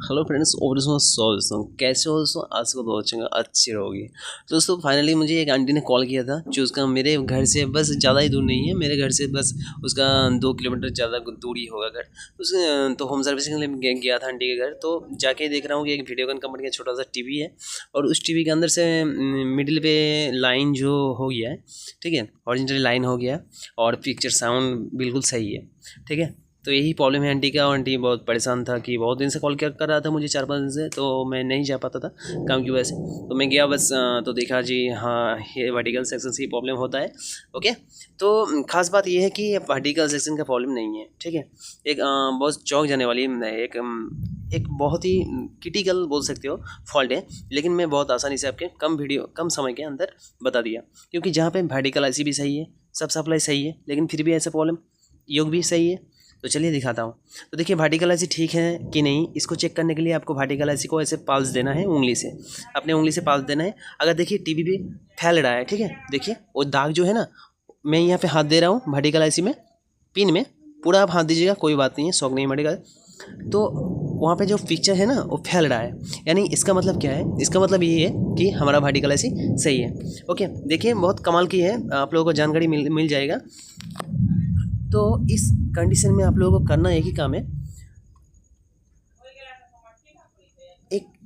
Hello friends, और दोस्तों कैसे हो दोस्तों। आज को दोस्तों अच्छी रहोगी। दोस्तों फाइनली मुझे एक आंटी ने कॉल किया था जो उसका मेरे घर से बस ज़्यादा ही दूर नहीं है, मेरे घर से बस उसका 2 किलोमीटर ज़्यादा दूरी होगा घर। तो होम सर्विसिंग के लिए गया था आंटी के घर। तो जाके देख रहा हूँ कि एक वीडियोकॉन कंपनी का छोटा सा टीवी है और उस टीवी के अंदर से मिडिल पे लाइन जो हो गया है, ठीक है, हॉरिजॉन्टल लाइन हो गया और पिक्चर साउंड बिल्कुल सही है, ठीक है। तो यही प्रॉब्लम है आंटी का, और आंटी बहुत परेशान था कि बहुत दिन से कॉल कर रहा था मुझे, 4-5 दिन से, तो मैं नहीं जा पाता था काम की वजह से। तो मैं गया बस, तो देखा जी हाँ ये वर्टिकल सेक्शन से ही प्रॉब्लम होता है। ओके, तो खास बात ये है कि ये वर्टिकल सेक्शन का प्रॉब्लम नहीं है, ठीक है। एक बहुत चौंक जाने वाली एक बहुत ही क्रिटिकल बोल सकते हो फॉल्ट है, लेकिन मैं बहुत आसानी से आपके कम समय के अंदर बता दिया, क्योंकि जहाँ पे वर्टिकल आईसी भी सही है, सब सप्लाई सही है, लेकिन फिर भी ऐसा प्रॉब्लम, योग भी सही है। तो चलिए दिखाता हूँ। तो देखिए वर्टिकल ऐसी ठीक है कि नहीं, इसको चेक करने के लिए आपको वर्टिकल ऐसी को ऐसे पाल्स देना है, उंगली से, अपने उंगली से पाल्स देना है। अगर देखिए टीवी भी फैल रहा है, ठीक है, देखिए वो दाग जो है ना, मैं यहाँ पे हाथ दे रहा हूँ वर्टिकल ऐसी में, पिन में पूरा आप हाथ दीजिएगा, कोई बात नहीं है, शौक नहीं बढ़ेगा। तो वहाँ पे जो पिक्चर है ना वो फैल रहा है, यानी इसका मतलब क्या है, इसका मतलब ये है कि हमारा वर्टिकल ऐसी सही है। ओके, देखिए बहुत कमाल की है, आप लोगों को जानकारी मिल जाएगा। तो इस कंडीशन में आप लोगों को करना एक ही काम है,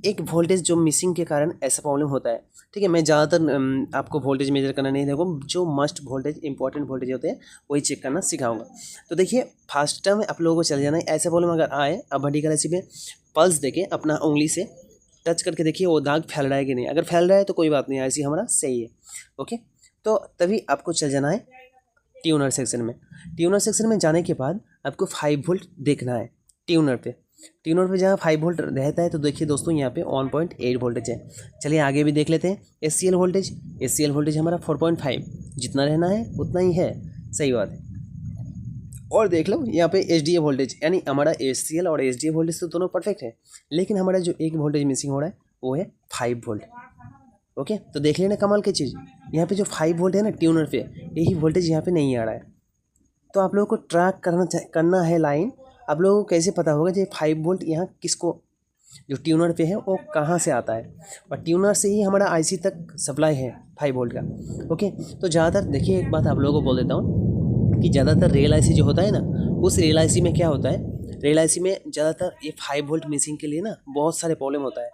एक वोल्टेज जो मिसिंग के कारण ऐसा प्रॉब्लम होता है, ठीक है। मैं ज़्यादातर आपको वोल्टेज मेजर करना नहीं देखो, जो मस्ट वोल्टेज इंपॉर्टेंट वोल्टेज होते हैं वही चेक करना सिखाऊंगा। तो देखिए फर्स्ट टाइम आप लोगों को चल जाना है, ऐसा प्रॉब्लम अगर आए, अब वर्टिकल ऐसी में पल्स देके अपना उंगली से टच करके देखिए वो दाग फैल रहा है कि नहीं। अगर फैल रहा है तो कोई बात नहीं, ऐसी हमारा सही है। ओके, तो तभी आपको चल जाना है ट्यूनर सेक्शन में। ट्यूनर सेक्शन में जाने के बाद आपको 5 वोल्ट देखना है ट्यूनर पे। ट्यूनर पे जहाँ 5 वोल्ट रहता है तो देखिए दोस्तों यहाँ पे 1.8 वोल्टेज है। चलिए आगे भी देख लेते हैं। एससीएल वोल्टेज हमारा 4.5, जितना रहना है उतना ही है, सही बात है। और देख लो यहाँ पे एचडीए वोल्टेज, यानी हमारा एससीएल और एचडीए वोल्टेज तो दोनों परफेक्ट है, लेकिन हमारा जो एक वोल्टेज मिसिंग हो रहा है वो है 5 वोल्ट। ओके, तो देख लेना कमाल की चीज़, यहाँ पे जो 5 वोल्ट है ना ट्यूनर पे, यही वोल्टेज यहाँ पे नहीं आ रहा है। तो आप लोगों को ट्रैक करना है लाइन। आप लोगों को कैसे पता होगा कि 5 वोल्ट यहाँ किसको, जो ट्यूनर पे है वो कहाँ से आता है, और ट्यूनर से ही हमारा आईसी तक सप्लाई है 5 वोल्ट का। ओके, तो ज़्यादातर देखिए एक बात आप लोगों को बोल देता हूँ कि ज़्यादातर रियल आईसी जो होता है ना, उस रियल आईसी में क्या होता है, रियल आईसी में ज़्यादातर ये 5 वोल्ट मिसिंग के लिए ना बहुत सारे प्रॉब्लम होता है।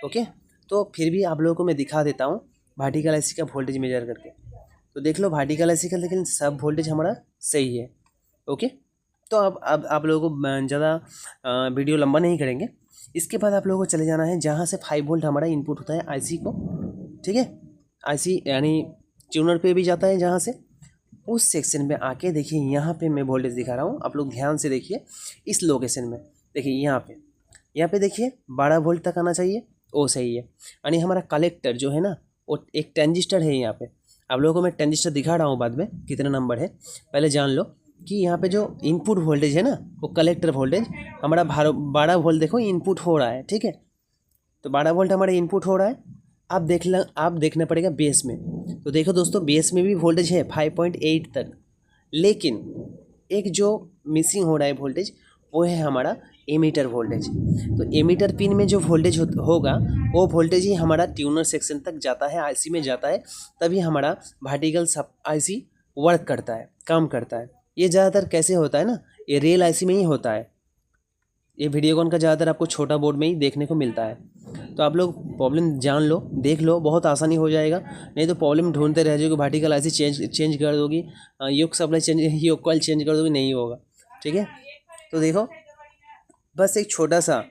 ओके, तो फिर भी आप लोगों को मैं दिखा देता हूँ वर्टिकल आईसी का वोल्टेज मेजर करके। तो देख लो वर्टिकल आईसी का, लेकिन सब वोल्टेज हमारा सही है। ओके, तो अब आप लोगों को ज़्यादा वीडियो लंबा नहीं करेंगे। इसके बाद आप लोगों को चले जाना है जहाँ से 5 वोल्ट हमारा इनपुट होता है आईसी को, ठीक है। आईसी यानी ट्यूनर पे भी जाता है, जहाँ से उस सेक्शन में आके देखिए यहाँ पे मैं वोल्टेज दिखा रहा हूँ, आप लोग ध्यान से देखिए इस लोकेशन में। देखिए यहाँ पे देखिए 12 वोल्ट तक आना चाहिए, वो सही है। यानी हमारा कलेक्टर जो है ना, वो एक ट्रांजिस्टर है यहाँ पे। आप लोगों को मैं ट्रांजिस्टर दिखा रहा हूँ बाद में कितना नंबर है, पहले जान लो कि यहाँ पे जो इनपुट वोल्टेज है ना, वो कलेक्टर वोल्टेज हमारा 12 वोल्ट देखो इनपुट हो रहा है, ठीक है। तो 12 वोल्ट हमारा इनपुट हो रहा है। आप देखना पड़ेगा बेस में। तो देखो दोस्तों बेस में भी वोल्टेज है 5.8 तक, लेकिन एक जो मिसिंग हो रहा है वोल्टेज, वो है हमारा एमीटर वोल्टेज। तो एमीटर पिन में जो वोल्टेज होगा, वो वोल्टेज ही हमारा ट्यूनर सेक्शन तक जाता है, आईसी में जाता है, तभी हमारा वर्टिकल सब आईसी वर्क करता है, काम करता है। ये ज़्यादातर कैसे होता है ना, ये रियल आईसी में ही होता है। ये वीडियोकॉन का ज़्यादातर आपको छोटा बोर्ड में ही देखने को मिलता है। तो आप लोग प्रॉब्लम जान लो, देख लो, बहुत आसानी हो जाएगा। नहीं तो प्रॉब्लम ढूंढते रह जाओगे, वर्टिकल आईसी चेंज कर दोगी, योग सप्लाई योग कॉइल चेंज कर दोगी, नहीं होगा, ठीक है। तो देखो बस एक छोटा सा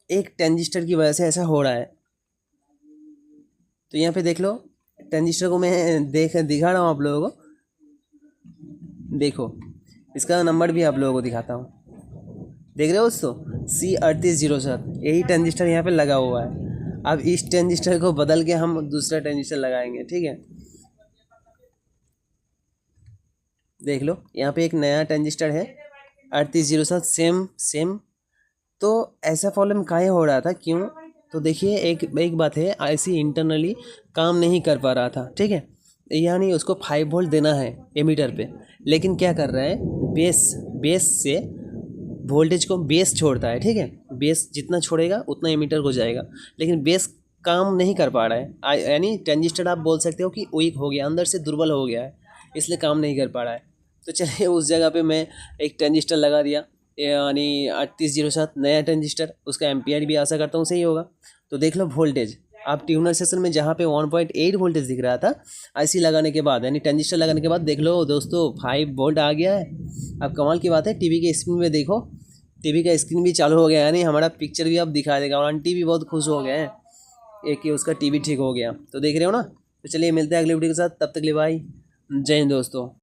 एक ट्रांजिस्टर की वजह से ऐसा हो रहा है। तो यहाँ पे देख लो ट्रांजिस्टर को मैं दिखा रहा हूँ आप लोगों को, देखो इसका नंबर भी आप लोगों को दिखाता हूँ। देख रहे हो दोस्तों, C3807, यही ट्रांजिस्टर यहाँ पे लगा हुआ है। अब इस ट्रांजिस्टर को बदल के हम दूसरा ट्रांजिस्टर लगाएंगे, ठीक है। देख लो यहाँ पे एक नया ट्रांजिस्टर है 3807, सेम। तो ऐसा प्रॉब्लम काहे हो रहा था, क्यों? तो देखिए एक बात है, आईसी इंटरनली काम नहीं कर पा रहा था, ठीक है। यानी उसको 5 वोल्ट देना है एमीटर पे, लेकिन क्या कर रहा है, बेस से वोल्टेज को बेस छोड़ता है, ठीक है। बेस जितना छोड़ेगा उतना एमीटर को जाएगा, लेकिन बेस काम नहीं कर पा रहा है, यानी ट्रांजिस्टर आप बोल सकते हो कि वीक हो गया, अंदर से दुर्बल हो गया है, इसलिए काम नहीं कर पा रहा है। तो चलिए उस जगह पे मैं एक ट्रांजिस्टर लगा दिया, यानी 3807 नया ट्रांजिस्टर, उसका एम्पियर भी आशा करता हूँ सही होगा। तो देख लो वोल्टेज, आप ट्यूनर सेशन में जहाँ पे 1.8 वोल्टेज दिख रहा था, आईसी लगाने के बाद यानी ट्रांजिस्टर लगाने के बाद देख लो दोस्तों 5 वोल्ट आ गया है। अब कमाल की बात है, टीवी के स्क्रीन में देखो, टीवी का स्क्रीन भी चालू हो गया, यानी हमारा पिक्चर भी अब दिखा देगा, और आंटी भी बहुत खुश हो गए हैं एक कि उसका टीवी ठीक हो गया। तो देख रहे हो ना। तो चलिए मिलते हैं अगले वीडियो के साथ, तब तक के लिए बाय, जय हिंद दोस्तों।